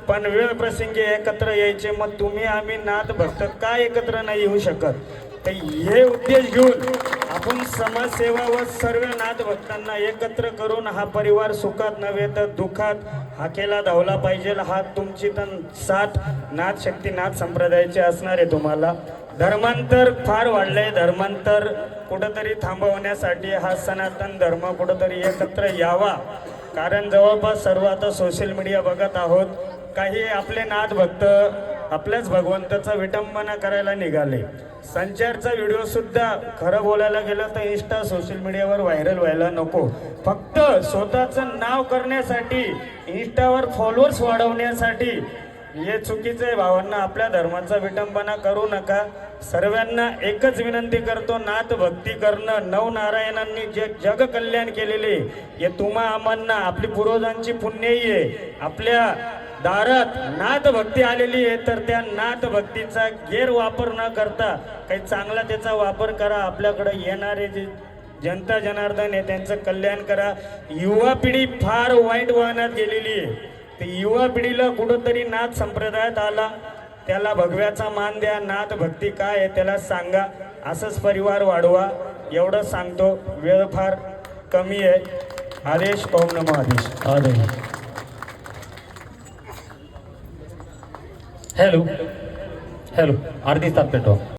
पण वेळ प्रसंगी एकत्र यायचे, मग तुम्ही आम्ही नाथ भक्त का एकत्र नाही येऊ शकत? तर हे उद्देश घेऊन आपण समाजसेवा व सर्व नाथ भक्तांना एकत्र करून हा परिवार सुखात नव्हे तर दुःखात हाकेला धावला पाहिजे। हा तुमची तर साथ नाथ शक्ती नाथ संप्रदायाची असणार आहे। तुम्हाला धर्मांतर फार वाढलंय, धर्मांतर कुठंतरी थांबवण्यासाठी हा सनातन धर्म कुठंतरी एकत्र यावा। कारण जवळपास सर्व आता सोशल मीडिया बघत आहोत, काही आपले नाथ भक्त आपल्याच भगवंताचा विटंबना करायला निघाले। संचारचा व्हिडिओ सुद्धा खरं बोलायला गेलं तर इंस्टा सोशल मीडियावर व्हायरल व्हायला नको, फक्त स्वतःचं नाव करण्यासाठी, इंस्टावर फॉलोअर्स वाढवण्यासाठी हे चुकीचं आहे। भावांना, आपल्या धर्माचा विटंबना करू नका। सर्वांना एकच विनंती करतो, नाथ भक्ती करणं, नवनारायणांनी जे जग कल्याण केलेले हे तुम्हा आम्हाला आपली पूर्वजांची पुण्यही आहे। आपल्या दारात नाथ भक्ती आलेली आहे, तर त्या नाथ भक्तीचा गैरवापर न करता काही चांगला त्याचा वापर करा। आपल्याकडे येणारे जे जनता जनार्दन आहे त्यांचं कल्याण करा। युवा पिढी फार वाईट वळणात गेलेली आहे, तर युवा पिढीला कुठंतरी नाथ संप्रदायात आला, त्याला भगव्याचा मान द्या, नाथ भक्ती काय आहे त्याला सांगा, असंच परिवार वाढवा। एवढं सांगतो, वेळ फार कमी आहे। आदेश, ओम नमो आदेश। आदेश। हॅलो हॅलो, आरती ताप पेटवा।